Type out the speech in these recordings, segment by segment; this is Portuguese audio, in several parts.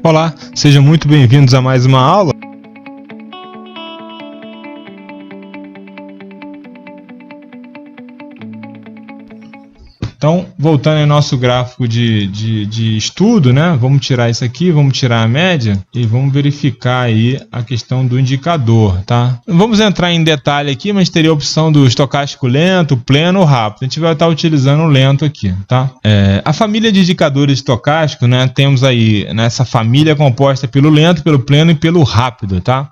Olá, sejam muito bem-vindos a mais uma aula. Então, voltando ao nosso gráfico de estudo, né? Vamos tirar isso aqui, vamos tirar a média e vamos verificar aí a questão do indicador, tá? Vamos entrar em detalhe aqui, mas teria a opção do estocástico lento, pleno ou rápido. A gente vai estar utilizando o lento aqui, tá? A família de indicadores estocásticos, né? Temos aí nessa família composta pelo lento, pelo pleno e pelo rápido, tá?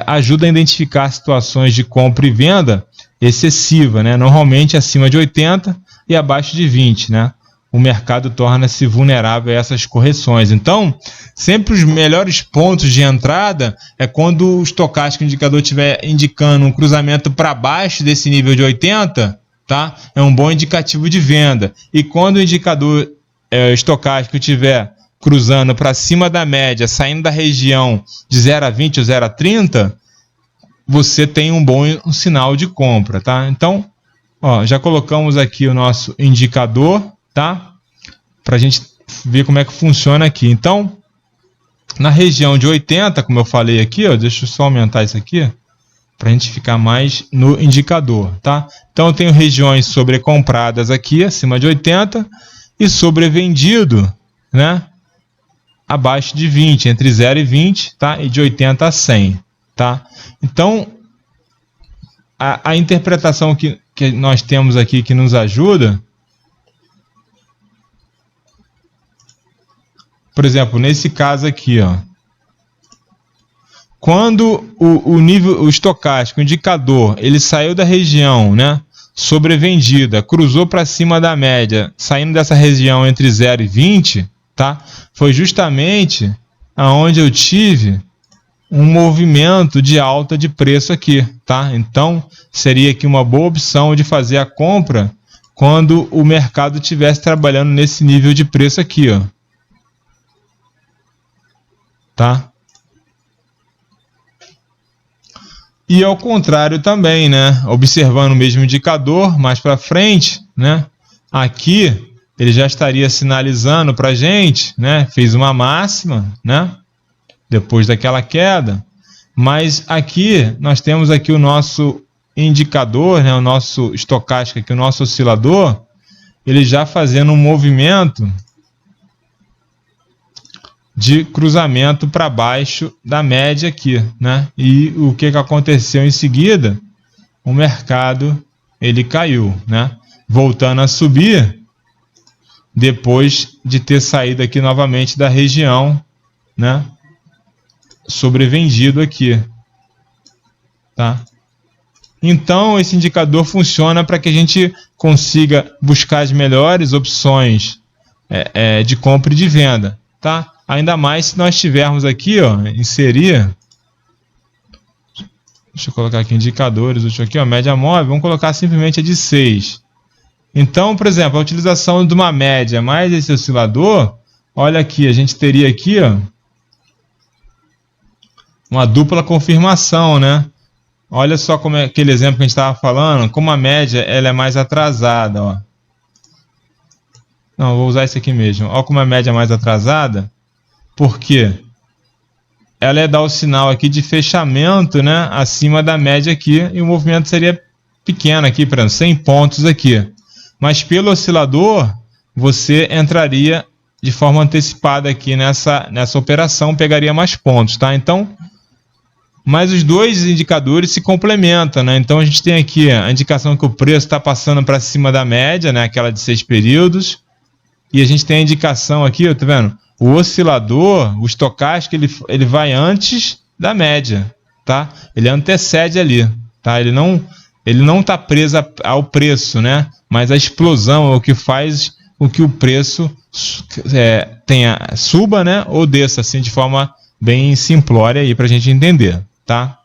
Ajuda a identificar situações de compra e venda excessiva, né? Normalmente acima de 80 e abaixo de 20, né? O mercado torna-se vulnerável a essas correções. Então, sempre os melhores pontos de entrada é quando o estocástico indicador estiver indicando um cruzamento para baixo desse nível de 80, tá? É um bom indicativo de venda. E quando o indicador estocástico estiver cruzando para cima da média, saindo da região de 0 a 20 ou 0 a 30, você tem um bom sinal de compra, tá? Então, ó, já colocamos aqui o nosso indicador, tá? Para a gente ver como é que funciona aqui. Então, na região de 80, como eu falei aqui, ó, deixa eu só aumentar isso aqui, para a gente ficar mais no indicador, tá? Então, eu tenho regiões sobrecompradas aqui, acima de 80, e sobrevendido, né? Abaixo de 20, entre 0 e 20, tá? E de 80 a 100, tá? Então, a interpretação que nós temos aqui que nos ajuda, por exemplo, nesse caso aqui, ó, quando o estocástico, o indicador, ele saiu da região, né, sobrevendida, cruzou para cima da média, saindo dessa região entre 0 e 20, tá, foi justamente aonde eu tive um movimento de alta de preço aqui, tá? Então, seria aqui uma boa opção de fazer a compra quando o mercado estivesse trabalhando nesse nível de preço aqui, ó. Tá? E ao contrário também, né? Observando o mesmo indicador, mais para frente, né? Aqui, ele já estaria sinalizando para a gente, né? Fez uma máxima, né? Depois daquela queda, mas aqui nós temos aqui o nosso indicador, né, o nosso estocástico aqui, o nosso oscilador, ele já fazendo um movimento de cruzamento para baixo da média aqui, né? E o que aconteceu em seguida? O mercado ele caiu, né? Voltando a subir depois de ter saído aqui novamente da região, né? Sobrevendido aqui, tá? Então esse indicador funciona para que a gente consiga buscar as melhores opções de compra e de venda, tá? Ainda mais se nós tivermos aqui, ó, inserir, deixa eu colocar aqui indicadores, deixa eu aqui, ó, média móvel, vamos colocar simplesmente a de 6. Então, por exemplo, a utilização de uma média mais esse oscilador, olha aqui, a gente teria aqui, ó, uma dupla confirmação, né? Olha só como é aquele exemplo que a gente estava falando, como a média ela é mais atrasada, ó. Não, vou usar esse aqui mesmo. Olha como a média é mais atrasada, porque ela dar o sinal aqui de fechamento, né? Acima da média aqui, e o movimento seria pequeno aqui, para 100 pontos aqui. Mas pelo oscilador, você entraria de forma antecipada aqui nessa operação, pegaria mais pontos, tá? Então, mas os dois indicadores se complementam, né? Então a gente tem aqui a indicação que o preço está passando para cima da média, né? Aquela de 6 períodos. E a gente tem a indicação aqui, ó, tá vendo? O oscilador, o estocástico, ele vai antes da média, tá? Ele antecede ali, tá? Ele não está preso ao preço, né? Mas a explosão é o que faz com que o preço suba, né? Ou desça, assim, de forma bem simplória aí para a gente entender, tá?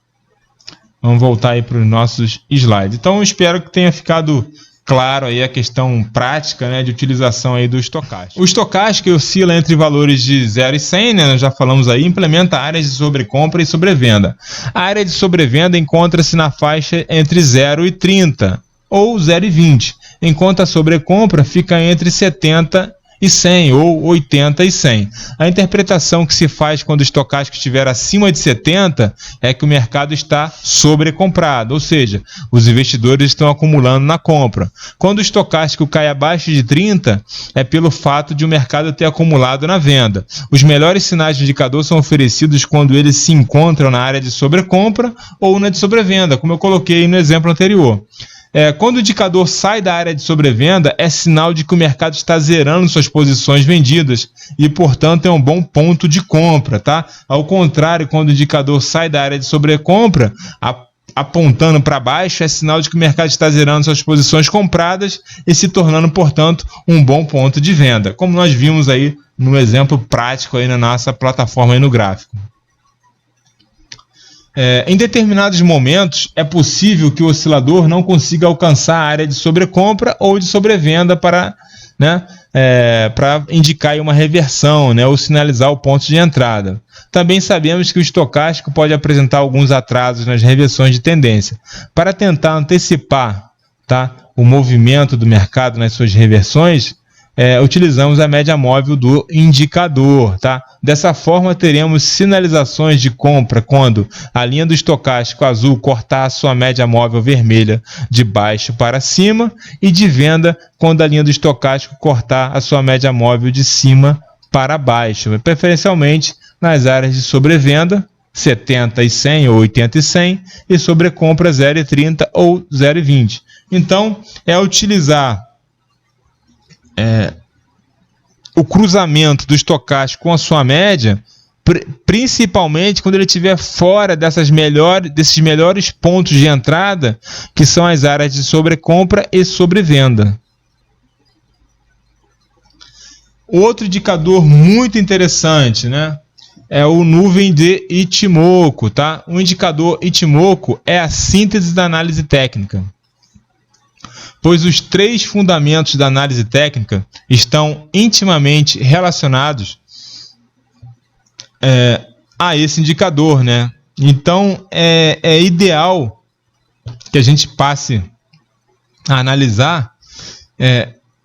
Vamos voltar aí para os nossos slides. Então, eu espero que tenha ficado claro aí a questão prática, né, de utilização aí do estocástico. O estocástico oscila entre valores de 0 e 100, né, nós já falamos aí, implementa áreas de sobrecompra e sobrevenda. A área de sobrevenda encontra-se na faixa entre 0 e 30 ou 0 e 20, enquanto a sobrecompra fica entre 70 e e 100 ou 80 e 100. A interpretação que se faz quando o estocástico estiver acima de 70 é que o mercado está sobrecomprado, ou seja, os investidores estão acumulando na compra. Quando o estocástico cai abaixo de 30, é pelo fato de o mercado ter acumulado na venda. Os melhores sinais de indicador são oferecidos quando eles se encontram na área de sobrecompra ou na de sobrevenda, como eu coloquei no exemplo anterior. Quando o indicador sai da área de sobrevenda, é sinal de que o mercado está zerando suas posições vendidas e, portanto, é um bom ponto de compra, tá? Ao contrário, quando o indicador sai da área de sobrecompra, apontando para baixo, é sinal de que o mercado está zerando suas posições compradas e se tornando, portanto, um bom ponto de venda, como nós vimos aí no exemplo prático aí na nossa plataforma aí no gráfico. Em determinados momentos, é possível que o oscilador não consiga alcançar a área de sobrecompra ou de sobrevenda para indicar aí uma reversão, né, ou sinalizar o ponto de entrada. Também sabemos que o estocástico pode apresentar alguns atrasos nas reversões de tendência. Para tentar antecipar, tá, o movimento do mercado nas suas reversões, utilizamos a média móvel do indicador, tá? Dessa forma, teremos sinalizações de compra quando a linha do estocástico azul cortar a sua média móvel vermelha de baixo para cima e de venda quando a linha do estocástico cortar a sua média móvel de cima para baixo, preferencialmente nas áreas de sobrevenda, 70 e 100 ou 80 e 100, e sobrecompra 0,30 ou 0,20. Então, utilizar o cruzamento do estocástico com a sua média, principalmente quando ele estiver fora desses melhores pontos de entrada, que são as áreas de sobrecompra e sobrevenda. Outro indicador muito interessante, né, é o nuvem de Ichimoku, tá? O indicador Ichimoku é a síntese da análise técnica, pois os 3 fundamentos da análise técnica estão intimamente relacionados a esse indicador, né? Então, é ideal que a gente passe a analisar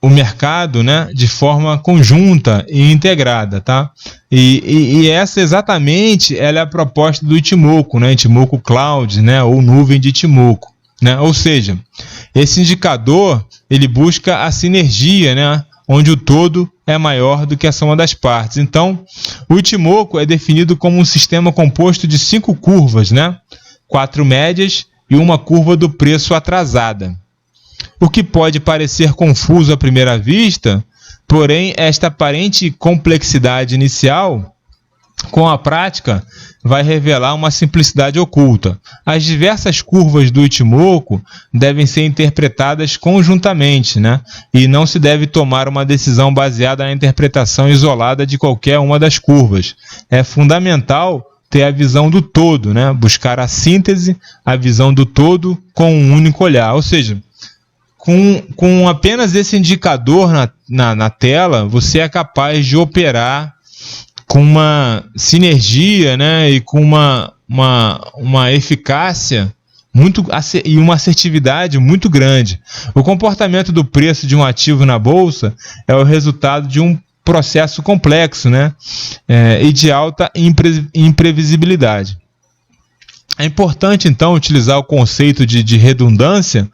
o mercado, né, de forma conjunta e integrada, tá? E essa exatamente ela é a proposta do Ichimoku, né? Ichimoku Cloud, né? Ou nuvem de Ichimoku. Né? Ou seja, esse indicador ele busca a sinergia, né? Onde o todo é maior do que a soma das partes. Então, o Ichimoku é definido como um sistema composto de 5 curvas, né? 4 médias e uma curva do preço atrasada. O que pode parecer confuso à primeira vista, porém esta aparente complexidade inicial, com a prática, vai revelar uma simplicidade oculta. As diversas curvas do Ichimoku devem ser interpretadas conjuntamente, né? E não se deve tomar uma decisão baseada na interpretação isolada de qualquer uma das curvas. É fundamental ter a visão do todo, né? Buscar a síntese, a visão do todo com um único olhar. Ou seja, com apenas esse indicador na tela, você é capaz de operar com uma sinergia, né, e com uma eficácia e uma assertividade muito grande. O comportamento do preço de um ativo na bolsa é o resultado de um processo complexo, né, e de alta imprevisibilidade. É importante, então, utilizar o conceito de redundância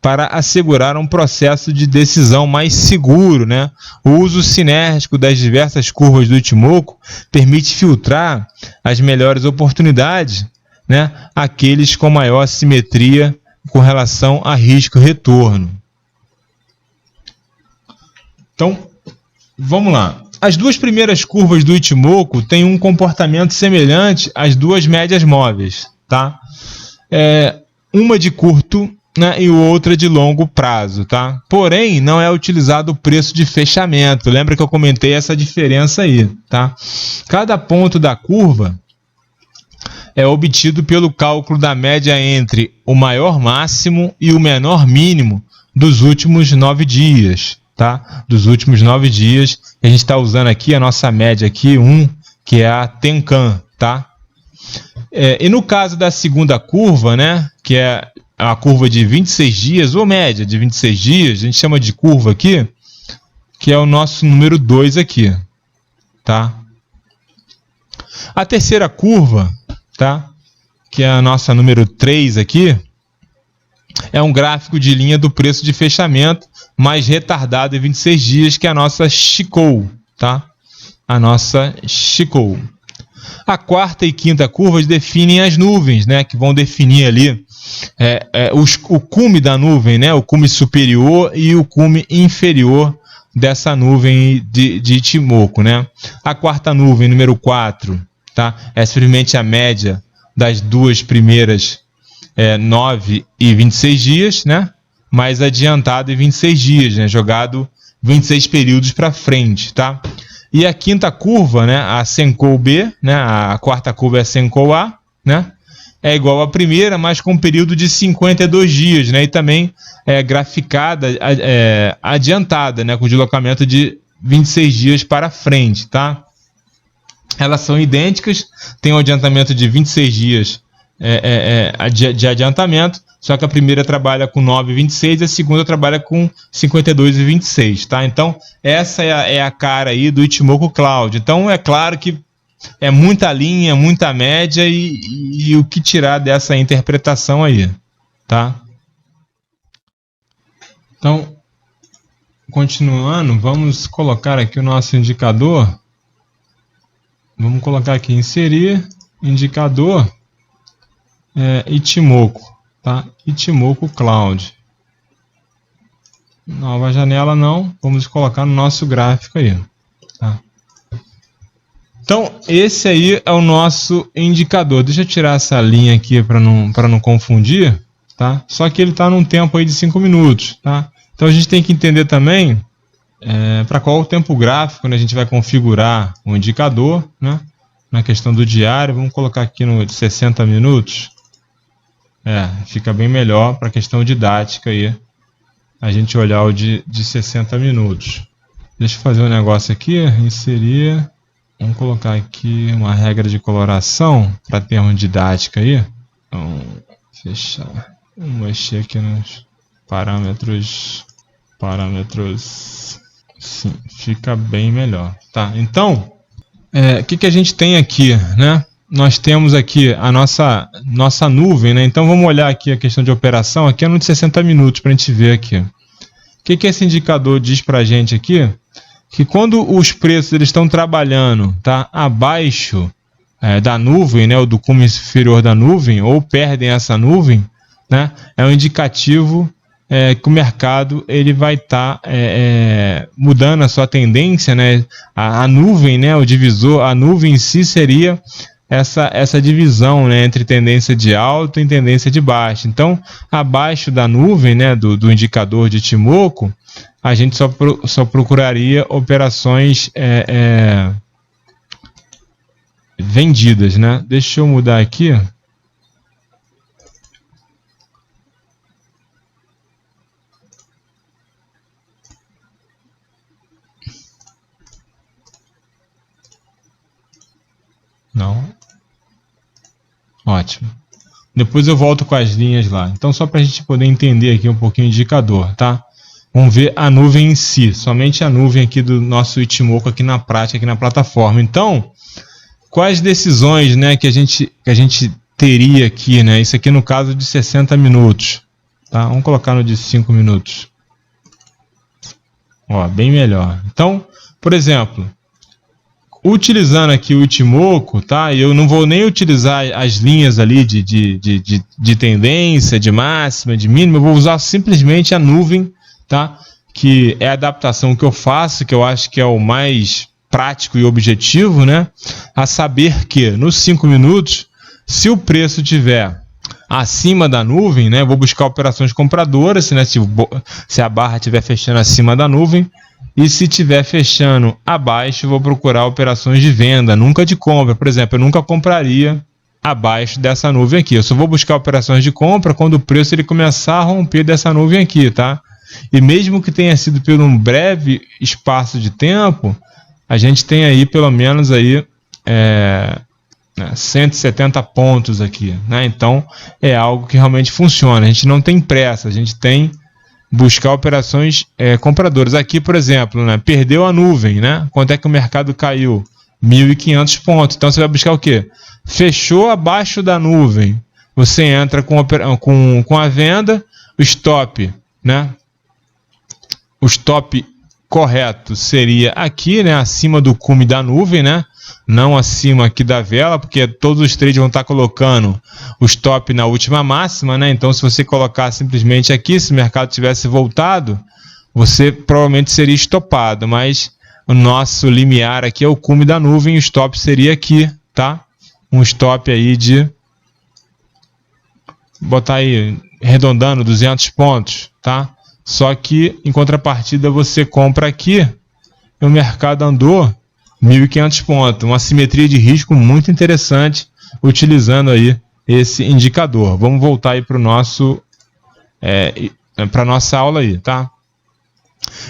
para assegurar um processo de decisão mais seguro, né? O uso sinérgico das diversas curvas do Ichimoku permite filtrar as melhores oportunidades, né? Aqueles com maior simetria com relação a risco-retorno. Então, vamos lá. As 2 primeiras curvas do Ichimoku têm um comportamento semelhante às 2 médias móveis, tá? Uma de curto, né, e outra de longo prazo, tá? Porém, não é utilizado o preço de fechamento. Lembra que eu comentei essa diferença aí, tá? Cada ponto da curva é obtido pelo cálculo da média entre o maior máximo e o menor mínimo dos últimos 9 dias, tá? Dos últimos 9 dias, a gente está usando aqui a nossa média aqui, que é a Tenkan, tá? E no caso da segunda curva, né, que é a curva de 26 dias, ou média de 26 dias, a gente chama de curva aqui, que é o nosso número 2 aqui, tá? A terceira curva, tá? Que é a nossa número 3 aqui, é um gráfico de linha do preço de fechamento mais retardado em 26 dias, que é a nossa Chikou, tá? A nossa Chikou. A quarta e quinta curvas definem as nuvens, né? Que vão definir ali o cume da nuvem, né? O cume superior e o cume inferior dessa nuvem de Ichimoku, né? A quarta nuvem, número 4, tá? É simplesmente a média das duas primeiras 9 e 26 dias, né? Mais adiantado em 26 dias, né? Jogado 26 períodos para frente, tá? E a quinta curva, né? A Senkou B, né? A quarta curva é a Senkou A, né? É igual à primeira, mas com um período de 52 dias, né? E também graficada, adiantada, né? Com deslocamento de 26 dias para frente, tá? Elas são idênticas, tem um adiantamento de 26 dias de adiantamento, só que a primeira trabalha com 9 e 26 e a segunda trabalha com 52 e 26, tá? Então, essa é a cara aí do Ichimoku Cloud. Então, é claro que é muita linha, muita média e o que tirar dessa interpretação aí, tá? Então, continuando, vamos colocar aqui o nosso indicador. Vamos colocar aqui, inserir indicador Ichimoku, tá? Ichimoku Cloud. Nova janela não, vamos colocar no nosso gráfico aí, tá? Então, esse aí é o nosso indicador. Deixa eu tirar essa linha aqui para não confundir, tá? Só que ele está num tempo aí de 5 minutos, tá? Então, a gente tem que entender também para qual o tempo gráfico, né, a gente vai configurar o indicador, né? Na questão do diário, vamos colocar aqui no de 60 minutos. Fica bem melhor para a questão didática aí, a gente olhar o de 60 minutos. Deixa eu fazer um negócio aqui, inserir, vamos colocar aqui uma regra de coloração para termos didática aí. Então, fechar, vamos mexer aqui nos parâmetros, sim, fica bem melhor, tá? Então, o que a gente tem aqui, né? Nós temos aqui a nossa nuvem, né? Então vamos olhar aqui a questão de operação, aqui é no de 60 minutos para a gente ver aqui. O que esse indicador diz para a gente aqui? Que quando os preços eles estão trabalhando, tá, abaixo da nuvem, né, ou do cume inferior da nuvem, ou perdem essa nuvem, né, é um indicativo que o mercado ele vai estar mudando a sua tendência, né? A nuvem, né, o divisor, a nuvem em si seria essa divisão, né, entre tendência de alta e tendência de baixa. Então, abaixo da nuvem, né, do indicador de Ichimoku, a gente só procuraria operações vendidas, né? Deixa eu mudar aqui. Não. Ótimo. Depois eu volto com as linhas lá. Então, só para a gente poder entender aqui um pouquinho o indicador, tá? Vamos ver a nuvem em si. Somente a nuvem aqui do nosso Ichimoku aqui na prática, aqui na plataforma. Então, quais decisões, né, que a gente teria aqui, né? Isso aqui no caso de 60 minutos. Tá? Vamos colocar no de 5 minutos. Ó, bem melhor. Então, por exemplo, utilizando aqui o Ichimoku, tá? Eu não vou nem utilizar as linhas ali de tendência, de máxima, de mínima, eu vou usar simplesmente a nuvem, tá? Que é a adaptação que eu faço, que eu acho que é o mais prático e objetivo, né? A saber que nos 5 minutos, se o preço tiver acima da nuvem, né? Vou buscar operações compradoras, né? Se a barra estiver fechando acima da nuvem. E se estiver fechando abaixo, vou procurar operações de venda, nunca de compra. Por exemplo, eu nunca compraria abaixo dessa nuvem aqui. Eu só vou buscar operações de compra quando o preço ele começar a romper dessa nuvem aqui, tá? E mesmo que tenha sido por um breve espaço de tempo, a gente tem aí pelo menos aí 170 pontos aqui, né? Então é algo que realmente funciona. A gente não tem pressa, a gente tem buscar operações compradoras. Aqui, por exemplo, né, perdeu a nuvem, né? Quanto é que o mercado caiu? 1.500 pontos. Então você vai buscar o quê? Fechou abaixo da nuvem. Você entra com a venda, o stop, né? O stop correto seria aqui, né? Acima do cume da nuvem, né? Não acima aqui da vela, porque todos os trades vão estar colocando o stop na última máxima, né? Então, se você colocar simplesmente aqui, se o mercado tivesse voltado, você provavelmente seria estopado, mas o nosso limiar aqui é o cume da nuvem, o stop seria aqui, tá? Um stop aí de, botar aí, arredondando 200 pontos, tá? Só que, em contrapartida, você compra aqui e o mercado andou 1.500 pontos. Uma simetria de risco muito interessante utilizando aí esse indicador. Vamos voltar aí para o nosso, para nossa aula aí, tá?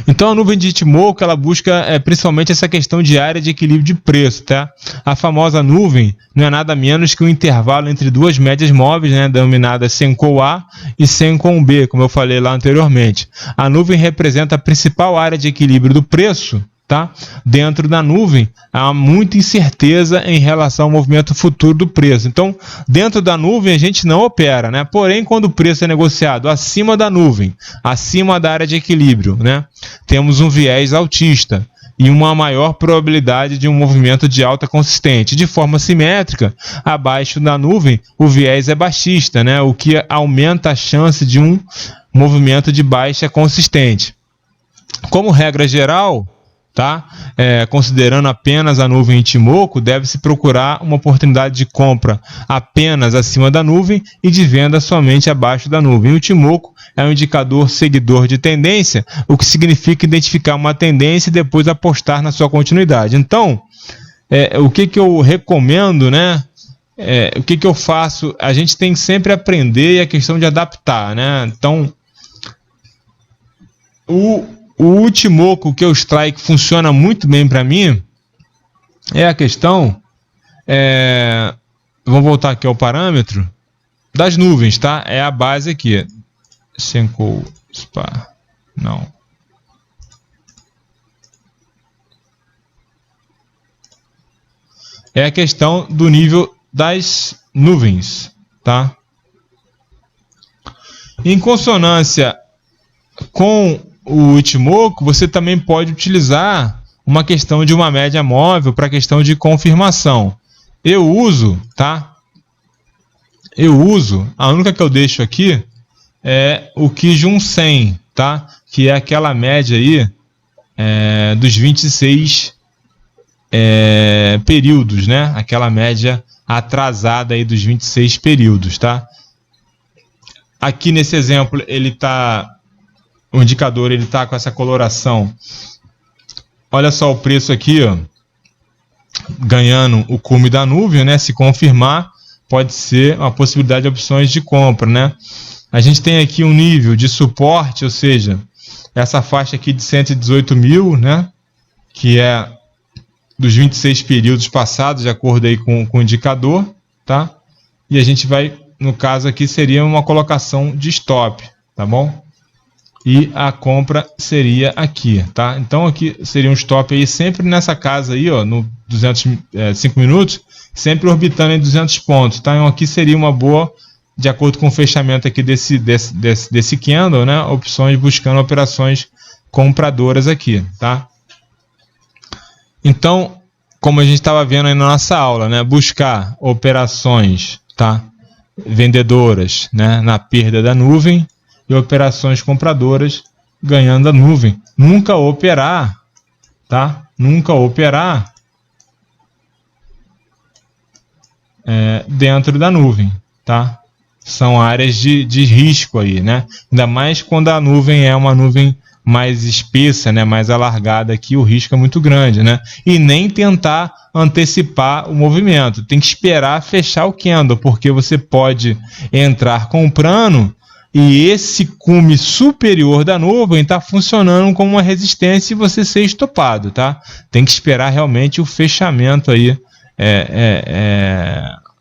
Então a nuvem de Ichimoku, ela busca principalmente essa questão de área de equilíbrio de preço, tá? A famosa nuvem não é nada menos que um intervalo entre duas médias móveis, né, denominadas Senkou A e Senkou B, como eu falei lá anteriormente. A nuvem representa a principal área de equilíbrio do preço, tá? Dentro da nuvem há muita incerteza em relação ao movimento futuro do preço. Então, dentro da nuvem a gente não opera, né? Porém, quando o preço é negociado acima da nuvem, acima da área de equilíbrio, né? Temos um viés altista e uma maior probabilidade de um movimento de alta consistente. De forma simétrica, abaixo da nuvem, o viés é baixista, né? O que aumenta a chance de um movimento de baixa consistente. Como regra geral, tá? Considerando apenas a nuvem Ichimoku, deve-se procurar uma oportunidade de compra apenas acima da nuvem e de venda somente abaixo da nuvem. O Ichimoku é um indicador seguidor de tendência, o que significa identificar uma tendência e depois apostar na sua continuidade. Então, o que eu recomendo, né? O que eu faço? A gente tem que sempre aprender e a questão de adaptar, né? Então, o Ichimoku, que é o strike, funciona muito bem para mim, é a questão, vamos voltar aqui ao parâmetro, das nuvens, tá? É a base aqui, Senkou, Spa, não. É a questão do nível das nuvens, tá? Em consonância com o Ichimoku, você também pode utilizar uma questão de uma média móvel para questão de confirmação. Eu uso, tá? A única que eu deixo aqui é o Kijun 100, tá? Que é aquela média aí dos 26 períodos, né? Aquela média atrasada aí dos 26 períodos, tá? Aqui nesse exemplo o indicador ele está com essa coloração. Olha só o preço aqui, ó, ganhando o cume da nuvem, né? Se confirmar, pode ser uma possibilidade de opções de compra, né? A gente tem aqui um nível de suporte, ou seja, essa faixa aqui de 118 mil, né? Que é dos 26 períodos passados, de acordo aí com o indicador, tá? E a gente vai, no caso aqui, seria uma colocação de stop, tá bom? E a compra seria aqui, tá? Então aqui seria um stop aí sempre nessa casa aí, ó, no 5 minutos, sempre orbitando em 200 pontos, tá? Então aqui seria uma boa, de acordo com o fechamento aqui desse candle, né? Opções buscando operações compradoras aqui, tá? Então, como a gente estava vendo aí na nossa aula, né? Buscar operações, tá? Vendedoras, né? Na perda da nuvem, e operações compradoras ganhando a nuvem. Nunca operar, tá? Nunca operar dentro da nuvem, tá? São áreas de risco aí, né? Ainda mais quando a nuvem é uma nuvem mais espessa, né? Mais alargada aqui, o risco é muito grande, né? E nem tentar antecipar o movimento. Tem que esperar fechar o candle, porque você pode entrar comprando e esse cume superior da nuvem está funcionando como uma resistência e você ser estopado, tá? Tem que esperar realmente o fechamento aí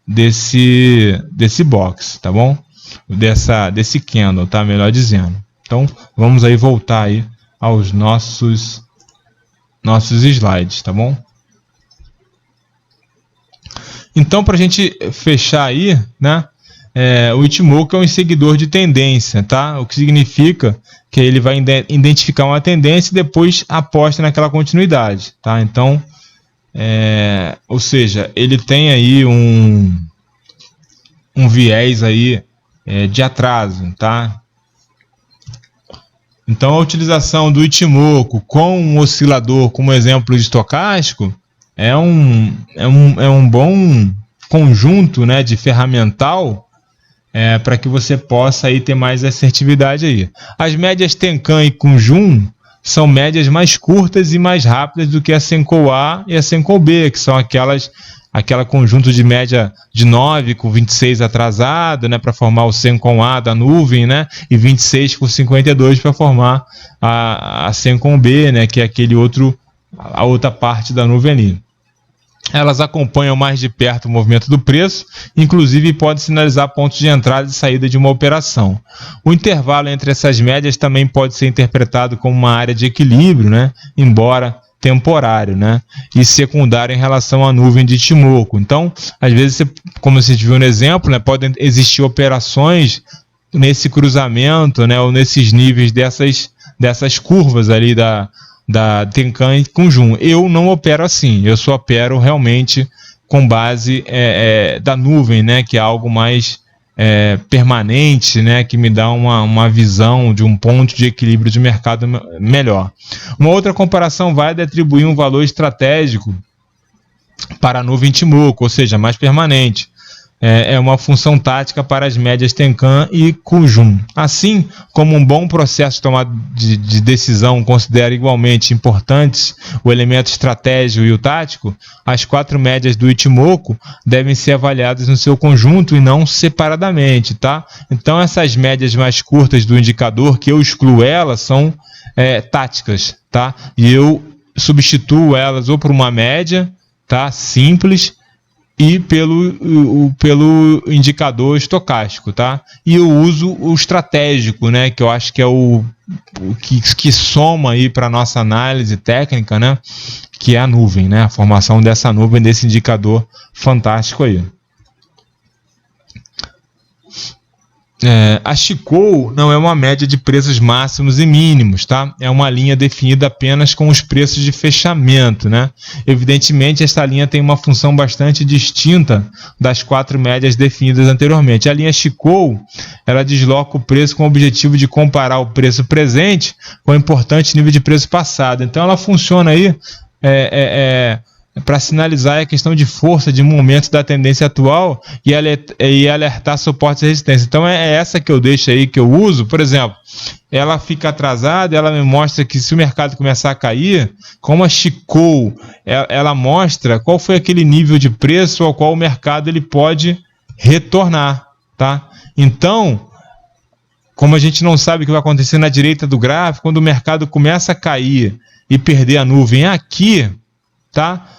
desse box, tá bom? Desse candle, tá? Melhor dizendo. Então, vamos aí voltar aí aos nossos slides, tá bom? Então, para a gente fechar aí, né, o Ichimoku é um seguidor de tendência, tá? O que significa que ele vai identificar uma tendência e depois aposta naquela continuidade, tá? Então, ou seja, ele tem aí um viés aí de atraso, tá? Então, a utilização do Ichimoku com um oscilador como exemplo de estocástico é um bom conjunto, né, de ferramental para que você possa aí ter mais assertividade aí. As médias Tenkan e Kunjun são médias mais curtas e mais rápidas do que a Senkou A e a Senkou B, que são aquela conjunto de média de 9 com 26 atrasado, né, para formar o Senkou A da nuvem, né, e 26 com 52 para formar a Senkou B, né, que é a outra parte da nuvem ali. Elas acompanham mais de perto o movimento do preço, inclusive podem sinalizar pontos de entrada e saída de uma operação. O intervalo entre essas médias também pode ser interpretado como uma área de equilíbrio, né, embora temporário, né, e secundário em relação à nuvem de Ichimoku. Então, às vezes, como você viu no exemplo, né, podem existir operações nesse cruzamento, né, ou nesses níveis dessas curvas ali da Tenkan e Kunjun. Eu não opero assim, eu só opero realmente com base da nuvem, né, que é algo mais permanente, né, que me dá uma visão de um ponto de equilíbrio de mercado melhor. Uma outra comparação válida é atribuir um valor estratégico para a nuvem Ichimoku, ou seja, mais permanente. É uma função tática para as médias Tenkan e Kunjun. Assim como um bom processo de tomada de decisão considera igualmente importantes o elemento estratégico e o tático, as 4 médias do Ichimoku devem ser avaliadas no seu conjunto e não separadamente, tá? Então essas médias mais curtas do indicador, que eu excluo elas, são táticas, tá? E eu substituo elas ou por uma média, tá, simples, e pelo indicador estocástico, tá? E eu uso o estratégico, né, que eu acho que é o que soma aí para nossa análise técnica, né, que é a nuvem, né, a formação dessa nuvem, desse indicador fantástico aí. A Chikou não é uma média de preços máximos e mínimos, tá? É uma linha definida apenas com os preços de fechamento, né? Evidentemente, esta linha tem uma função bastante distinta das 4 médias definidas anteriormente. A linha Chikou, ela desloca o preço com o objetivo de comparar o preço presente com o importante nível de preço passado. Então, ela funciona aí para sinalizar a questão de força de momento da tendência atual e alertar suportes e resistência. Então é essa que eu deixo aí, que eu uso. Por exemplo, ela fica atrasada, ela me mostra que se o mercado começar a cair, como a Chikou, ela mostra qual foi aquele nível de preço ao qual o mercado ele pode retornar, tá? Então, como a gente não sabe o que vai acontecer na direita do gráfico, quando o mercado começa a cair e perder a nuvem aqui, tá?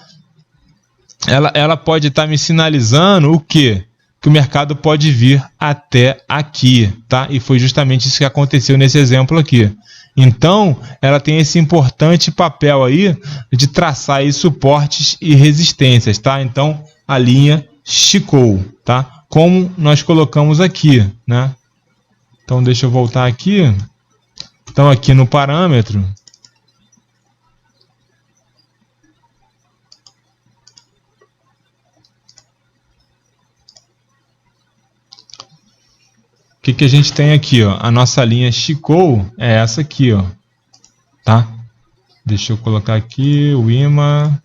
Ela pode estar me sinalizando o quê? Que o mercado pode vir até aqui, tá? E foi justamente isso que aconteceu nesse exemplo aqui. Então, ela tem esse importante papel aí de traçar aí suportes e resistências, tá? Então, a linha Chikou, tá? Como nós colocamos aqui, né? Então, deixa eu voltar aqui. Então, aqui no parâmetro, o que a gente tem aqui, ó? A nossa linha Chikou é essa aqui, ó, tá? Deixa eu colocar aqui o imã.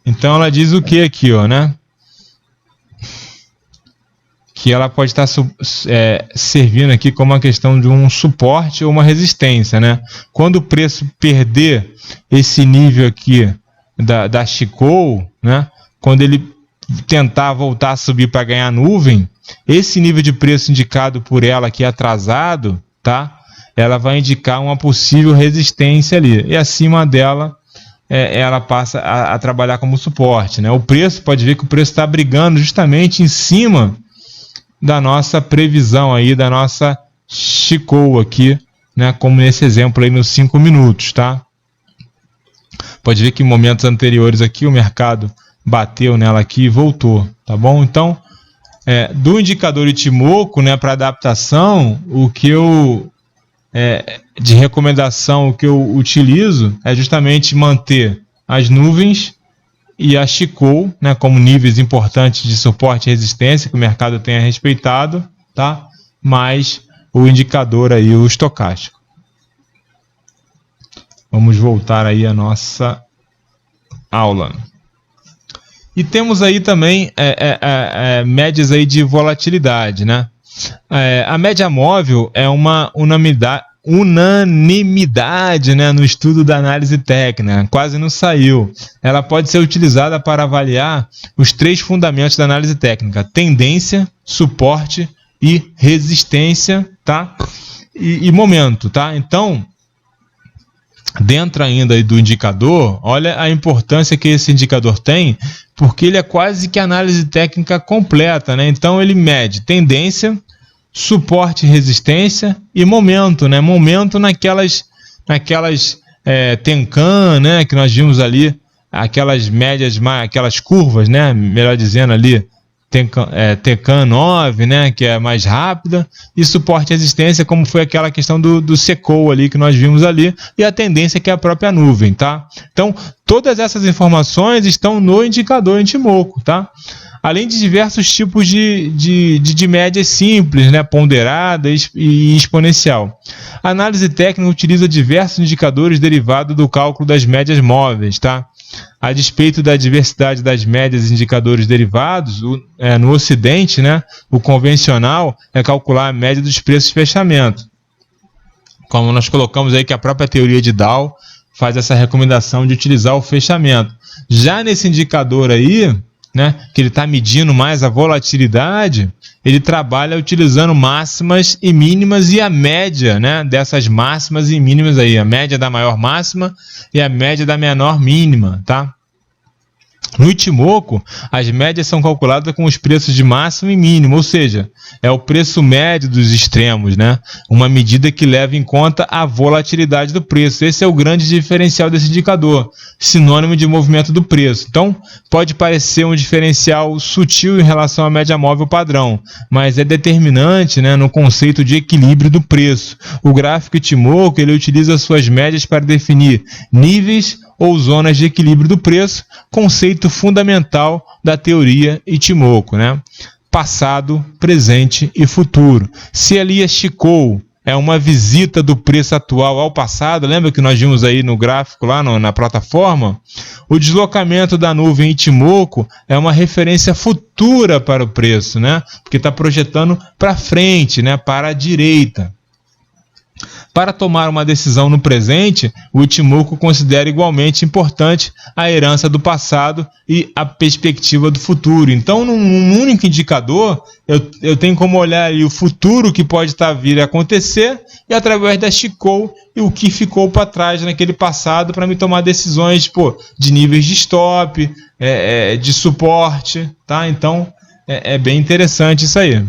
Então ela diz o que aqui, ó, né? Que ela pode estar servindo aqui como uma questão de um suporte ou uma resistência, né? Quando o preço perder esse nível aqui da Chikou, né? Quando ele tentar voltar a subir para ganhar nuvem, esse nível de preço indicado por ela aqui atrasado, tá? Ela vai indicar uma possível resistência ali. E acima dela, ela passa a trabalhar como suporte, né? O preço, pode ver que o preço está brigando justamente em cima da nossa previsão aí, da nossa Chikou aqui, né? Como nesse exemplo aí nos 5 minutos, tá? Pode ver que em momentos anteriores aqui o mercado bateu nela aqui e voltou, tá bom? Então, do indicador Ichimoku, né, para adaptação, o que eu de recomendação, o que eu utilizo é justamente manter as nuvens e a Chikou, né, como níveis importantes de suporte e resistência que o mercado tenha respeitado, tá? Mais o indicador aí, o estocástico. Vamos voltar aí à nossa aula. E temos aí também médias aí de volatilidade, né? A média móvel é uma unanimidade, né, no estudo da análise técnica, quase não saiu. Ela pode ser utilizada para avaliar os 3 fundamentos da análise técnica: tendência, suporte e resistência, tá? E momento, tá? Então, dentro ainda aí do indicador, olha a importância que esse indicador tem, porque ele é quase que análise técnica completa, né? Então ele mede tendência, suporte e resistência e momento, né? Momento naquelas Tenkan, né? Que nós vimos ali, aquelas médias, aquelas curvas, né? Melhor dizendo ali, Tenkan 9, né, que é mais rápida, e suporte e resistência, como foi aquela questão do Chikou ali que nós vimos ali, e a tendência que é a própria nuvem, tá? Então, todas essas informações estão no indicador Ichimoku, tá? Além de diversos tipos de médias simples, né, ponderada e exponencial. A análise técnica utiliza diversos indicadores derivados do cálculo das médias móveis, tá? A despeito da diversidade das médias e indicadores derivados, no Ocidente, né, o convencional é calcular a média dos preços de fechamento. Como nós colocamos aí que a própria teoria de Dow faz essa recomendação de utilizar o fechamento. Já nesse indicador aí, né, que ele está medindo mais a volatilidade, ele trabalha utilizando máximas e mínimas e a média, né, dessas máximas e mínimas aí, a média da maior máxima e a média da menor mínima, tá? No Ichimoku, as médias são calculadas com os preços de máximo e mínimo, ou seja, é o preço médio dos extremos, né? Uma medida que leva em conta a volatilidade do preço. Esse é o grande diferencial desse indicador, sinônimo de movimento do preço. Então, pode parecer um diferencial sutil em relação à média móvel padrão, mas é determinante, né, no conceito de equilíbrio do preço. O gráfico Ichimoku, ele utiliza suas médias para definir níveis ou zonas de equilíbrio do preço, conceito fundamental da teoria Ichimoku, né? Passado, presente e futuro. Se ali a Chikou é uma visita do preço atual ao passado, lembra que nós vimos aí no gráfico lá na plataforma? O deslocamento da nuvem Ichimoku é uma referência futura para o preço, né? Porque está projetando para frente, né? Para a direita. Para tomar uma decisão no presente, o Ichimoku considera igualmente importante a herança do passado e a perspectiva do futuro. Então, num único indicador, eu tenho como olhar aí o futuro que pode vir a acontecer e através da Chikou e o que ficou para trás naquele passado para me tomar decisões de níveis de stop, de suporte, tá? Então, é bem interessante isso aí.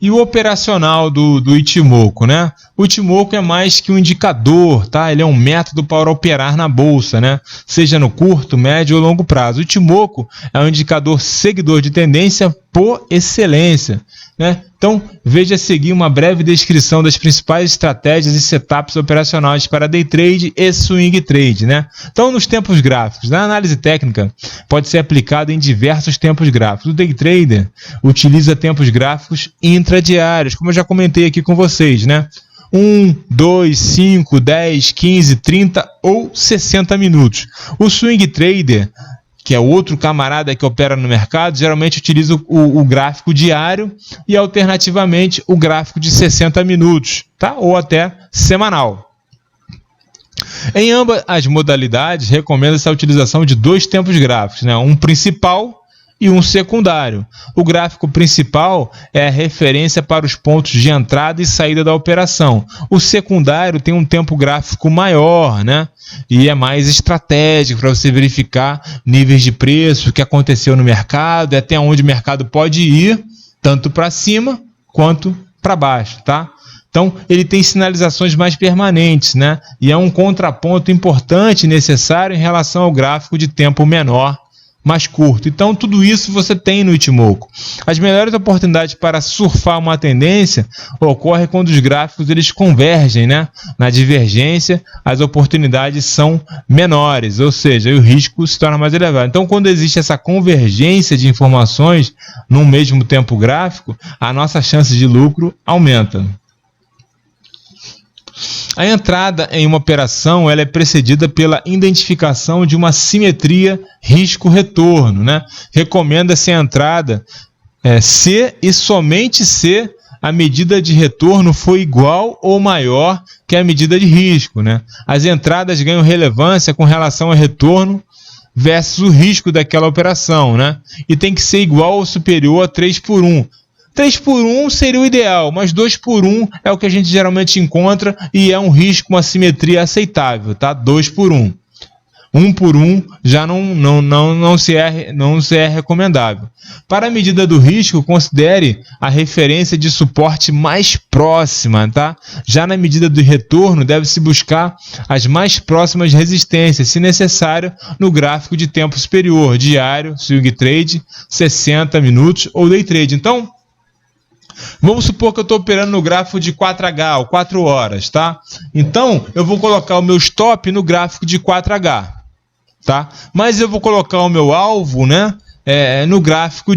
E o operacional do Ichimoku, né? O Ichimoku é mais que um indicador, tá? Ele é um método para operar na bolsa, né? Seja no curto, médio ou longo prazo. O Ichimoku é um indicador seguidor de tendência por excelência, né? Então, veja a seguir uma breve descrição das principais estratégias e setups operacionais para day trade e swing trade, né? Então, nos tempos gráficos, na análise técnica, pode ser aplicado em diversos tempos gráficos. O day trader utiliza tempos gráficos intradiários, como eu já comentei aqui com vocês, né? 1, 2, 5, 10, 15, 30 ou 60 minutos. O swing trader, que é outro camarada que opera no mercado, geralmente utiliza o gráfico diário e, alternativamente, o gráfico de 60 minutos, tá? Ou até semanal. Em ambas as modalidades, recomenda-se a utilização de 2 tempos gráficos, né? Um principal e um secundário. O gráfico principal é a referência para os pontos de entrada e saída da operação. O secundário tem um tempo gráfico maior, né? E é mais estratégico para você verificar níveis de preço, o que aconteceu no mercado, até onde o mercado pode ir, tanto para cima quanto para baixo, tá? Então, ele tem sinalizações mais permanentes, né? E é um contraponto importante e necessário em relação ao gráfico de tempo menor, mais curto. Então, tudo isso você tem no Ichimoku. As melhores oportunidades para surfar uma tendência ocorrem quando os gráficos eles convergem, né? Na divergência, as oportunidades são menores, ou seja, o risco se torna mais elevado. Então, quando existe essa convergência de informações num mesmo tempo gráfico, a nossa chance de lucro aumenta. A entrada em uma operação ela é precedida pela identificação de uma simetria risco-retorno, né? Recomenda-se a entrada se e somente se a medida de retorno for igual ou maior que a medida de risco, né? As entradas ganham relevância com relação ao retorno versus o risco daquela operação, né? E tem que ser igual ou superior a 3/1. 3/1 seria o ideal, mas 2/1 é o que a gente geralmente encontra e é um risco, uma simetria aceitável, tá? 2/1. 1/1 já não se é recomendável. Para a medida do risco, considere a referência de suporte mais próxima, tá? Já na medida do retorno, deve-se buscar as mais próximas resistências, se necessário, no gráfico de tempo superior, diário, swing trade, 60 minutos ou day trade. Então, vamos supor que eu estou operando no gráfico de 4H, ou 4 horas, tá? Então, eu vou colocar o meu stop no gráfico de 4H, tá? Mas eu vou colocar o meu alvo, né, no gráfico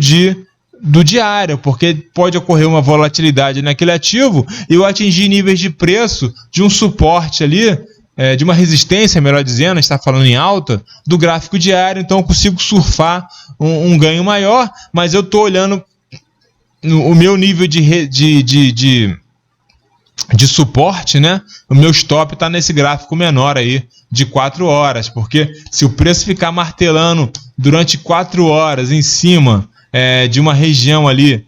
do diário, porque pode ocorrer uma volatilidade naquele ativo e eu atingir níveis de preço de um suporte ali, de uma resistência, melhor dizendo, a gente está falando em alta, do gráfico diário, então eu consigo surfar um ganho maior, mas eu estou olhando o meu nível de suporte, né? O meu stop está nesse gráfico menor aí de 4 horas, porque se o preço ficar martelando durante 4 horas em cima de uma região ali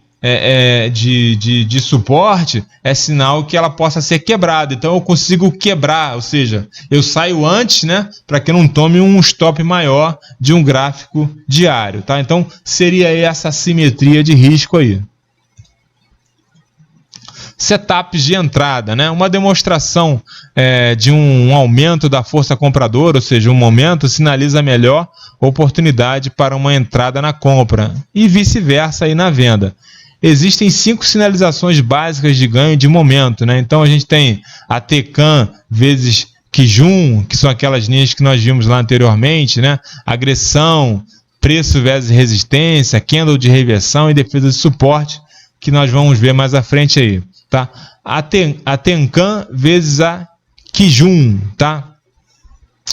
de suporte, é sinal que ela possa ser quebrada. Então eu consigo quebrar, ou seja, eu saio antes, né? Para que eu não tome um stop maior de um gráfico diário, tá? Então seria essa simetria de risco aí. Setups de entrada, né? Uma demonstração de um aumento da força compradora, ou seja, um momento sinaliza a melhor oportunidade para uma entrada na compra e vice-versa aí na venda. Existem 5 sinalizações básicas de ganho de momento, né? Então a gente tem a Tenkan vezes Kijun, que são aquelas linhas que nós vimos lá anteriormente, né? Agressão, preço versus resistência, candle de reversão e defesa de suporte, que nós vamos ver mais à frente aí. Tá? A Tenkan vezes a Kijun, tá?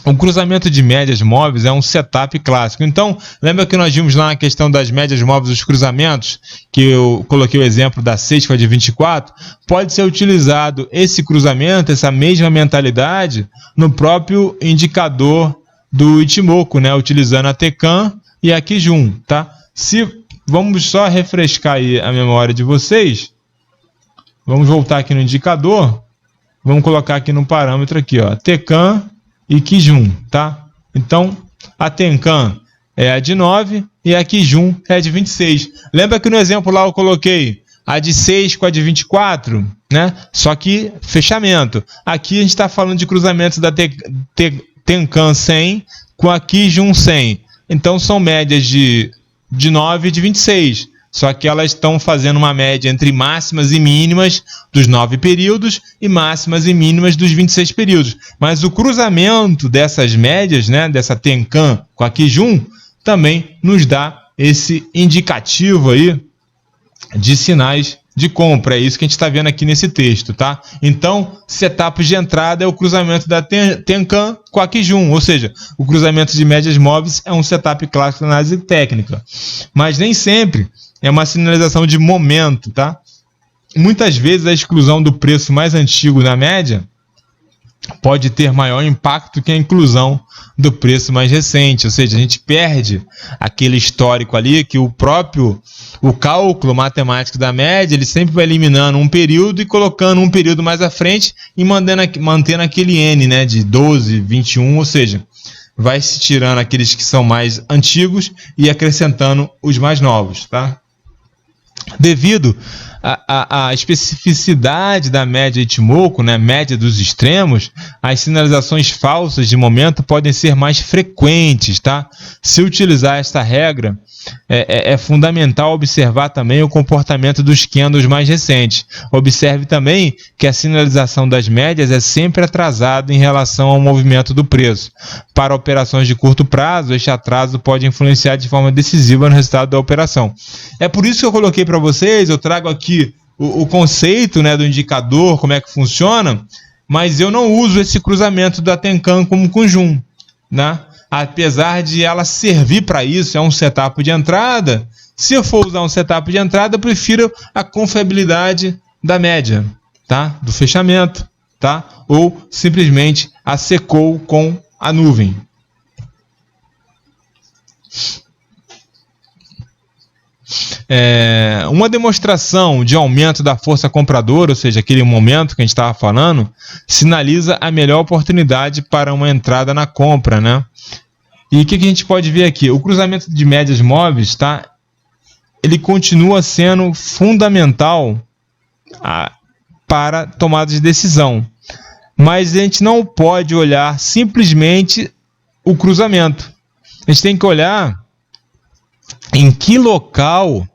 O cruzamento de médias móveis é um setup clássico. Então, lembra que nós vimos lá na questão das médias móveis, os cruzamentos, que eu coloquei o exemplo da 6 com a de 24? Pode ser utilizado esse cruzamento, essa mesma mentalidade, no próprio indicador do Ichimoku, né? Utilizando a Tenkan e a Kijun, tá? Vamos só refrescar aí a memória de vocês. Vamos voltar aqui no indicador. Vamos colocar aqui no parâmetro aqui, ó, Tenkan e Kijun, tá? Então, a Tenkan é a de 9 e a Kijun é a de 26. Lembra que no exemplo lá eu coloquei a de 6 com a de 24, né? Só que fechamento. Aqui a gente está falando de cruzamentos da Tenkan 100 com a Kijun 100. Então, são médias de 9 e de 26. Só que elas estão fazendo uma média entre máximas e mínimas dos 9 períodos e máximas e mínimas dos 26 períodos. Mas o cruzamento dessas médias, né, dessa Tenkan com a Kijun, também nos dá esse indicativo aí de sinais de compra. É isso que a gente está vendo aqui nesse texto, tá? Então, setup de entrada é o cruzamento da Tenkan com a Kijun, ou seja, o cruzamento de médias móveis é um setup clássico da análise técnica. Mas nem sempre é uma sinalização de momento, tá? Muitas vezes a exclusão do preço mais antigo na média pode ter maior impacto que a inclusão do preço mais recente, ou seja, a gente perde aquele histórico ali que o cálculo matemático da média, ele sempre vai eliminando um período e colocando um período mais à frente e mantendo aquele N, né, de 12, 21, ou seja, vai se tirando aqueles que são mais antigos e acrescentando os mais novos, tá? Devido à especificidade da média Ichimoku, né, média dos extremos, as sinalizações falsas de momento podem ser mais frequentes, tá? Se utilizar esta regra, é fundamental observar também o comportamento dos candles mais recentes. Observe também que a sinalização das médias é sempre atrasada em relação ao movimento do preço. Para operações de curto prazo, este atraso pode influenciar de forma decisiva no resultado da operação. É por isso que eu coloquei para vocês, eu trago aqui o conceito, né, do indicador, como é que funciona, mas eu não uso esse cruzamento da Tenkan como Kunjun, né? Apesar de ela servir para isso, é um setup de entrada. Se eu for usar um setup de entrada, eu prefiro a confiabilidade da média, tá? Do fechamento, tá? Ou simplesmente a secou com a nuvem. Uma demonstração de aumento da força compradora, ou seja, aquele momento que a gente estava falando, sinaliza a melhor oportunidade para uma entrada na compra, né? E o que a gente pode ver aqui? O cruzamento de médias móveis, tá? Ele continua sendo fundamental para tomada de decisão. Mas a gente não pode olhar simplesmente o cruzamento. A gente tem que olhar em que local,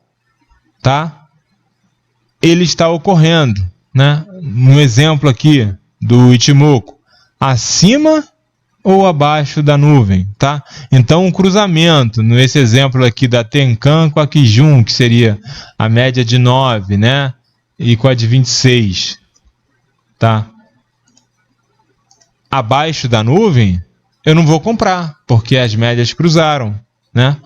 tá, ele está ocorrendo, né? No exemplo aqui do Ichimoku, acima ou abaixo da nuvem, tá? Então, um cruzamento, nesse exemplo aqui da Tenkan com a Kijun, que seria a média de 9, né? E com a de 26, tá? Abaixo da nuvem, eu não vou comprar, porque as médias cruzaram, né?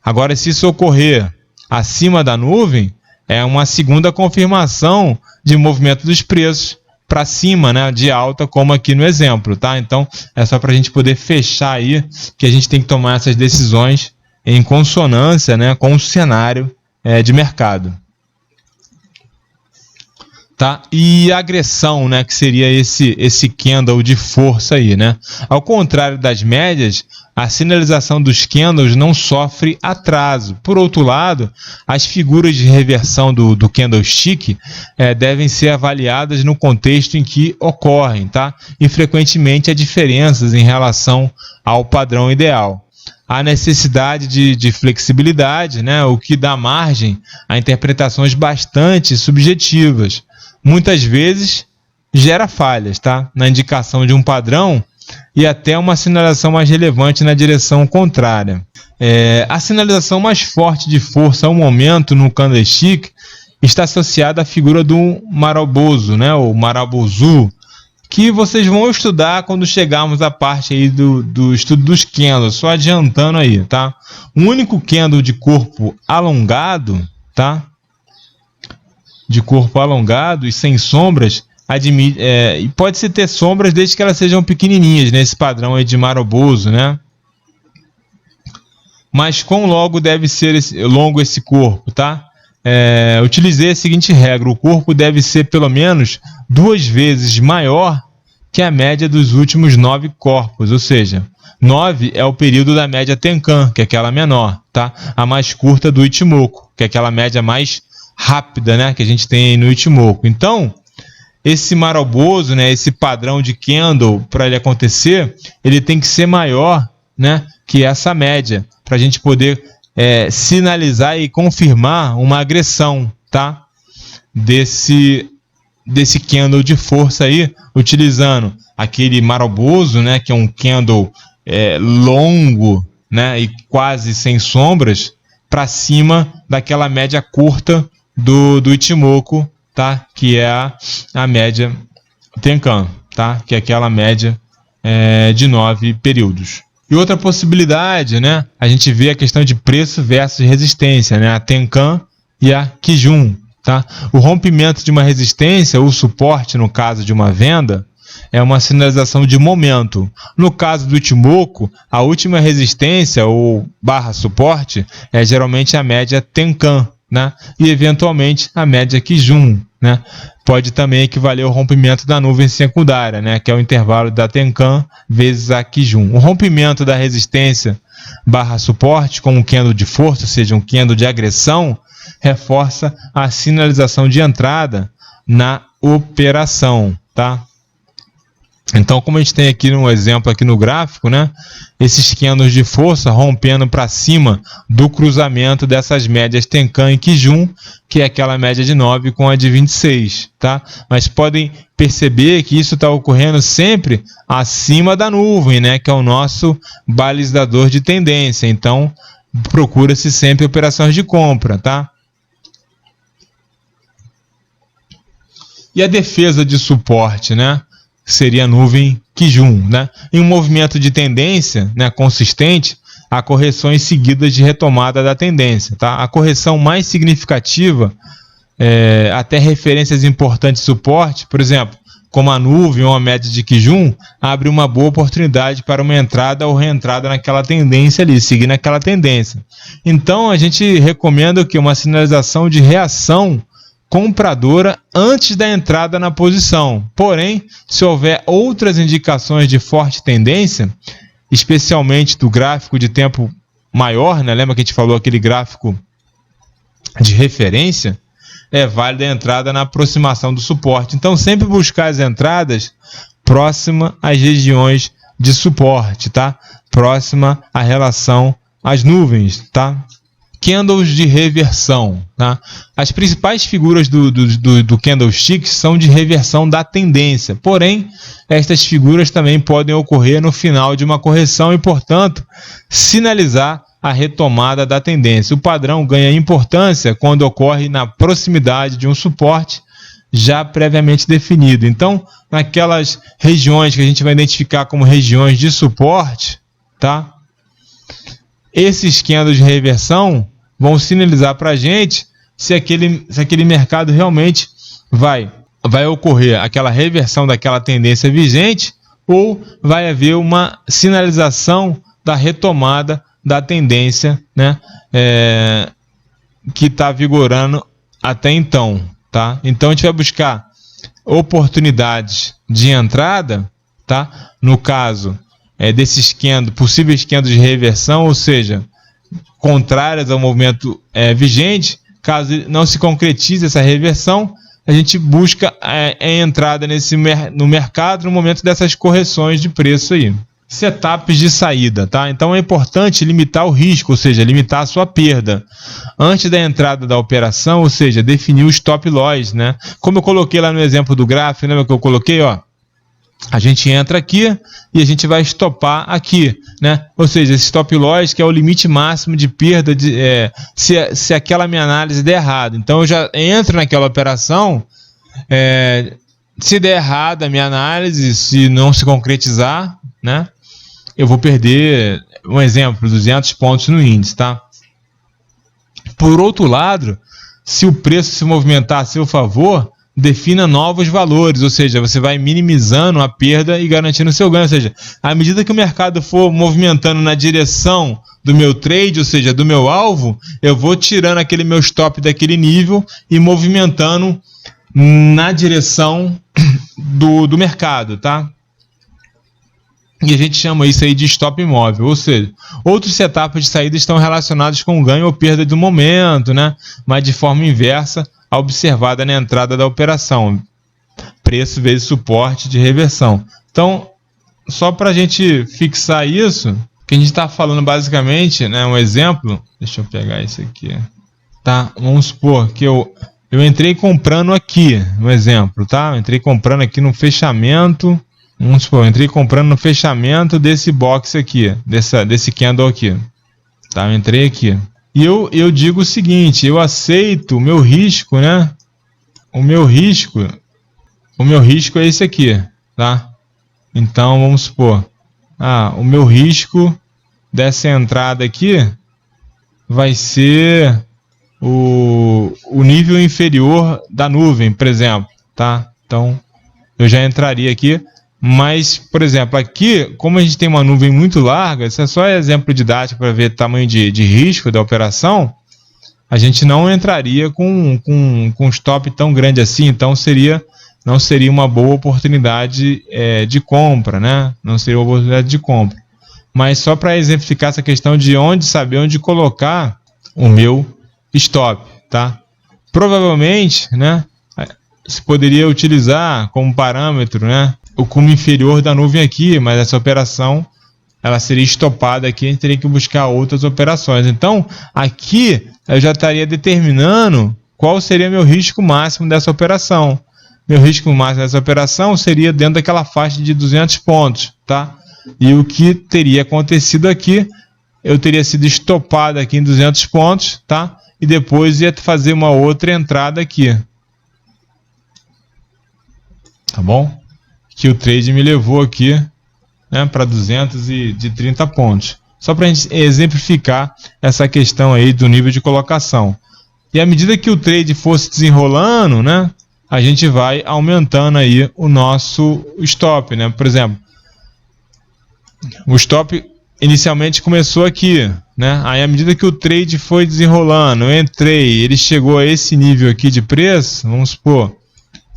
Agora, se isso ocorrer acima da nuvem, é uma segunda confirmação de movimento dos preços para cima, né, de alta, como aqui no exemplo, tá? Então, é só para a gente poder fechar aí que a gente tem que tomar essas decisões em consonância, né, com o cenário de mercado. Tá? E a agressão, né, que seria esse candle de força aí, né? Ao contrário das médias, a sinalização dos candles não sofre atraso. Por outro lado, as figuras de reversão do candlestick devem ser avaliadas no contexto em que ocorrem, tá? E frequentemente há diferenças em relação ao padrão ideal. Há necessidade de flexibilidade, né, o que dá margem a interpretações bastante subjetivas. Muitas vezes gera falhas, tá, na indicação de um padrão e até uma sinalização mais relevante na direção contrária. A sinalização mais forte de força ao momento no candlestick está associada à figura do Marubozu, né, ou Marubozu, que vocês vão estudar quando chegarmos à parte aí do estudo dos candles, só adiantando aí, tá? O único candle de corpo alongado, tá? De corpo alongado e sem sombras, e pode-se ter sombras desde que elas sejam pequenininhas, nesse padrão aí de Marubozu, né? Mas quão longo deve ser longo esse corpo, tá? Utilizei a seguinte regra: o corpo deve ser pelo menos 2 vezes maior que a média dos últimos 9 corpos, ou seja, 9 é o período da média Tenkan, que é aquela menor, tá? A mais curta do Ichimoku, que é aquela média mais rápida, né, que a gente tem aí no Ichimoku. Então, esse Marubozu, né, esse padrão de candle, para ele acontecer, ele tem que ser maior, né, que essa média, para a gente poder sinalizar e confirmar uma agressão, tá, desse candle de força aí, utilizando aquele Marubozu, né, que é um candle longo, né, e quase sem sombras, para cima daquela média curta do Ichimoku, tá? Que é a média Tenkan, tá? Que é aquela média de 9 períodos. E outra possibilidade, né? A gente vê a questão de preço versus resistência, né? A Tenkan e a Kijun, tá? O rompimento de uma resistência, ou suporte no caso de uma venda, é uma sinalização de momento. No caso do Ichimoku, a última resistência ou barra suporte é geralmente a média Tenkan, né? E eventualmente a média Kijun, né? Pode também equivaler ao rompimento da nuvem secundária, né? Que é o intervalo da Tenkan vezes a Kijun. O rompimento da resistência barra suporte com um candle de força, ou seja, um candle de agressão, reforça a sinalização de entrada na operação, tá? Então, como a gente tem aqui um exemplo aqui no gráfico, né? Esses candles de força rompendo para cima do cruzamento dessas médias Tenkan e Kijun, que é aquela média de 9 com a de 26, tá? Mas podem perceber que isso está ocorrendo sempre acima da nuvem, né? Que é o nosso balizador de tendência. Então, procura-se sempre operações de compra, tá? E a defesa de suporte, né? Seria a nuvem Kijun, né? Em um movimento de tendência, né, consistente, há correções seguidas de retomada da tendência, tá? A correção mais significativa, até referências importantes de suporte, por exemplo, como a nuvem ou a média de Kijun, abre uma boa oportunidade para uma entrada ou reentrada naquela tendência ali, seguindo aquela tendência. Então, a gente recomenda que uma sinalização de reação compradora antes da entrada na posição. Porém, se houver outras indicações de forte tendência, especialmente do gráfico de tempo maior, né? Lembra que a gente falou aquele gráfico de referência? É válida a entrada na aproximação do suporte. Então, sempre buscar as entradas próxima às regiões de suporte, tá? Próxima à relação às nuvens, tá? Candles de reversão, tá? As principais figuras do candlestick são de reversão da tendência, porém, estas figuras também podem ocorrer no final de uma correção e, portanto, sinalizar a retomada da tendência. O padrão ganha importância quando ocorre na proximidade de um suporte já previamente definido. Então, naquelas regiões que a gente vai identificar como regiões de suporte, tá? Esses candles de reversão vão sinalizar para a gente se aquele mercado realmente vai ocorrer aquela reversão daquela tendência vigente ou vai haver uma sinalização da retomada da tendência, né, que está vigorando até então, tá? Então a gente vai buscar oportunidades de entrada, tá? No caso desses possíveis candles de reversão, ou seja, contrárias ao movimento vigente. Caso não se concretize essa reversão, a gente busca a entrada no mercado no momento dessas correções de preço aí. Setups de saída, tá? Então é importante limitar o risco, ou seja, limitar a sua perda antes da entrada da operação, ou seja, definir o stop loss, né? Como eu coloquei lá no exemplo do gráfico, lembra que eu coloquei, ó? A gente entra aqui e a gente vai stopar aqui, né? Ou seja, esse stop loss que é o limite máximo de perda se aquela minha análise der errado. Então eu já entro naquela operação, se der errado a minha análise, se não se concretizar, né? Eu vou perder, um exemplo, 200 pontos no índice, tá? Por outro lado, se o preço se movimentar a seu favor, defina novos valores, ou seja, você vai minimizando a perda e garantindo o seu ganho. Ou seja, à medida que o mercado for movimentando na direção do meu trade, ou seja, do meu alvo, eu vou tirando aquele meu stop daquele nível e movimentando na direção do mercado, tá? E a gente chama isso aí de stop imóvel, ou seja, outros setups de saída estão relacionados com ganho ou perda do momento, né? Mas de forma inversa, observada na entrada da operação, preço vezes suporte de reversão. Então, só para a gente fixar isso, que a gente está falando basicamente, né, um exemplo, deixa eu pegar esse aqui, tá? Vamos supor que eu entrei comprando aqui, um exemplo, tá? Eu entrei comprando aqui no fechamento, vamos supor, eu entrei comprando no fechamento desse box aqui, desse candle aqui, tá? Eu entrei aqui. E eu digo o seguinte, eu aceito o meu risco, né? O meu risco é esse aqui, tá? Então, vamos supor, o meu risco dessa entrada aqui vai ser o nível inferior da nuvem, por exemplo, tá? Então, eu já entraria aqui Mas, por exemplo, aqui, como a gente tem uma nuvem muito larga, isso é só exemplo didático para ver o tamanho de risco da operação, a gente não entraria com um stop tão grande assim, então não seria uma boa oportunidade de compra, né? Não seria uma oportunidade de compra. Mas só para exemplificar essa questão de saber onde colocar o meu stop, tá? Provavelmente, né, se poderia utilizar como parâmetro, né, o cume inferior da nuvem aqui, mas essa operação ela seria estopada aqui, a gente teria que buscar outras operações. Então, aqui eu já estaria determinando qual seria meu risco máximo dessa operação. Meu risco máximo dessa operação seria dentro daquela faixa de 200 pontos, tá? E o que teria acontecido aqui, eu teria sido estopado aqui em 200 pontos, tá? E depois ia fazer uma outra entrada aqui. Tá bom? Que o trade me levou aqui, né, para 230 pontos. Só para a gente exemplificar essa questão aí do nível de colocação. E à medida que o trade fosse desenrolando, né, a gente vai aumentando aí o nosso stop, né? Por exemplo, o stop inicialmente começou aqui, né? Aí à medida que o trade foi desenrolando, eu entrei, ele chegou a esse nível aqui de preço, vamos supor,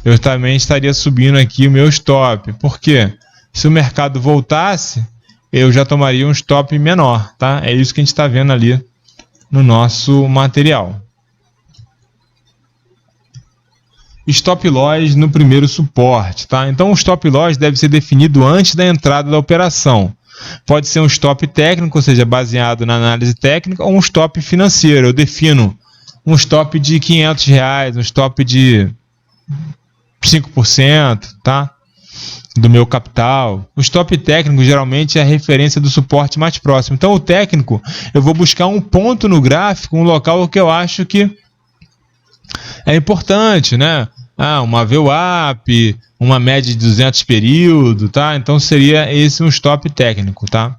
eu também estaria subindo aqui o meu stop. Por quê? Se o mercado voltasse, eu já tomaria um stop menor, tá? É isso que a gente está vendo ali no nosso material. Stop loss no primeiro suporte, tá? Então o stop loss deve ser definido antes da entrada da operação. Pode ser um stop técnico, ou seja, baseado na análise técnica, ou um stop financeiro. Eu defino um stop de R$500, um stop de 5%, tá? Do meu capital. O stop técnico geralmente é a referência do suporte mais próximo. Então o técnico, eu vou buscar um ponto no gráfico, um local que eu acho que é importante, né? Uma VWAP, uma média de 200 período, tá? Então seria esse um stop técnico, tá?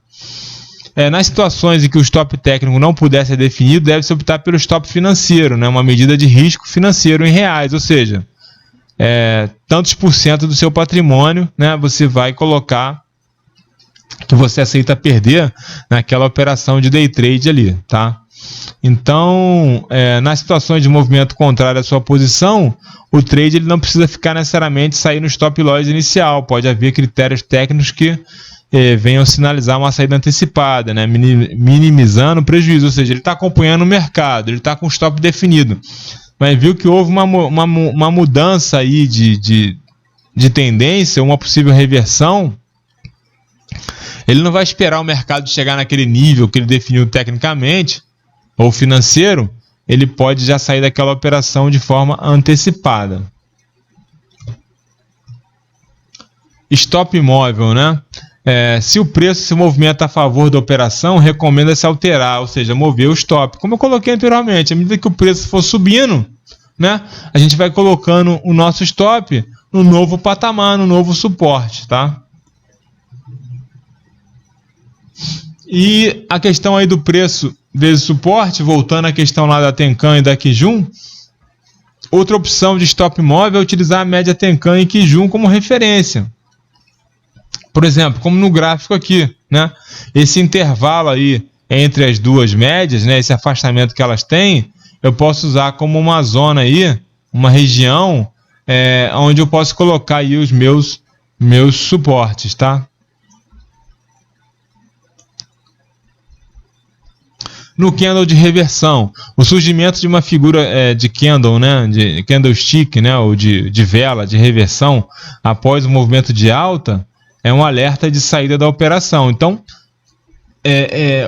Nas situações em que o stop técnico não puder ser definido, deve-se optar pelo stop financeiro, né? Uma medida de risco financeiro em reais, ou seja, tantos por cento do seu patrimônio, né? Você vai colocar que você aceita perder naquela operação de day trade ali, tá? Então, nas situações de movimento contrário à sua posição, o trade ele não precisa ficar necessariamente sair no stop loss inicial. Pode haver critérios técnicos que venham sinalizar uma saída antecipada, né? Minimizando o prejuízo, ou seja, ele está acompanhando o mercado, ele está com o stop definido, mas viu que houve uma mudança aí de tendência, uma possível reversão. Ele não vai esperar o mercado chegar naquele nível que ele definiu tecnicamente ou financeiro, ele pode já sair daquela operação de forma antecipada. Stop imóvel, né? Se o preço se movimenta a favor da operação, recomenda-se alterar, ou seja, mover o stop. Como eu coloquei anteriormente, à medida que o preço for subindo, né, a gente vai colocando o nosso stop no novo patamar, no novo suporte, tá? E a questão aí do preço vezes suporte, voltando à questão lá da Tenkan e da Kijun, outra opção de stop móvel é utilizar a média Tenkan e Kijun como referência. Por exemplo, como no gráfico aqui, né? Esse intervalo aí entre as duas médias, né? Esse afastamento que elas têm, eu posso usar como uma zona aí, uma região, onde eu posso colocar aí os meus suportes, tá? No candle de reversão, o surgimento de uma figura de candle, né, de candlestick, né, ou de vela de reversão após o movimento de alta é um alerta de saída da operação. Então,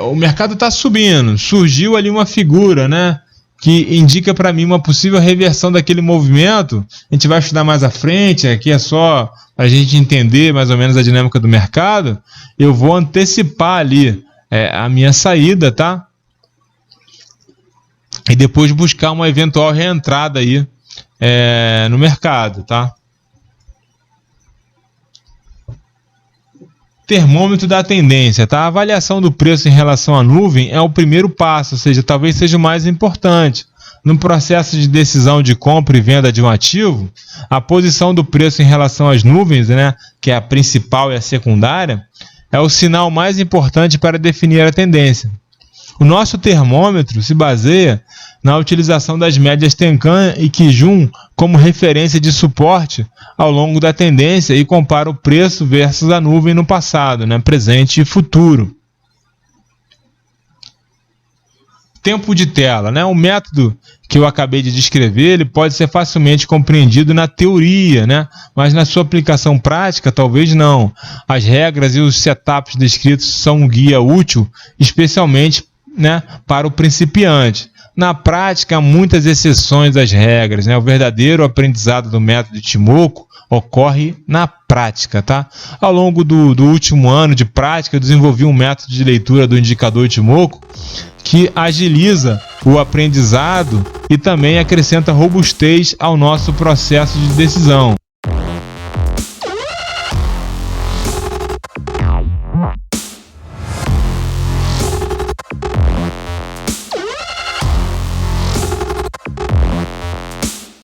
o mercado está subindo, surgiu ali uma figura, né, que indica para mim uma possível reversão daquele movimento. A gente vai estudar mais à frente, aqui é só para a gente entender mais ou menos a dinâmica do mercado. Eu vou antecipar ali a minha saída, tá? E depois buscar uma eventual reentrada aí no mercado, tá? Termômetro da tendência, tá? A avaliação do preço em relação à nuvem é o primeiro passo, ou seja, talvez seja o mais importante. no processo de decisão de compra e venda de um ativo, a posição do preço em relação às nuvens, né, que é a principal e a secundária, é o sinal mais importante para definir a tendência. O nosso termômetro se baseia na utilização das médias Tenkan e Kijun como referência de suporte ao longo da tendência e compara o preço versus a nuvem no passado, né, presente e futuro. Tempo de tela, né? O método que eu acabei de descrever, ele pode ser facilmente compreendido na teoria, né? Mas na sua aplicação prática, talvez não. As regras e os setups descritos são um guia útil, especialmente, né, para o principiante. Na prática, há muitas exceções às regras, né? O verdadeiro aprendizado do método Ichimoku ocorre na prática, tá? Ao longo do último ano de prática, eu desenvolvi um método de leitura do indicador Ichimoku que agiliza o aprendizado e também acrescenta robustez ao nosso processo de decisão.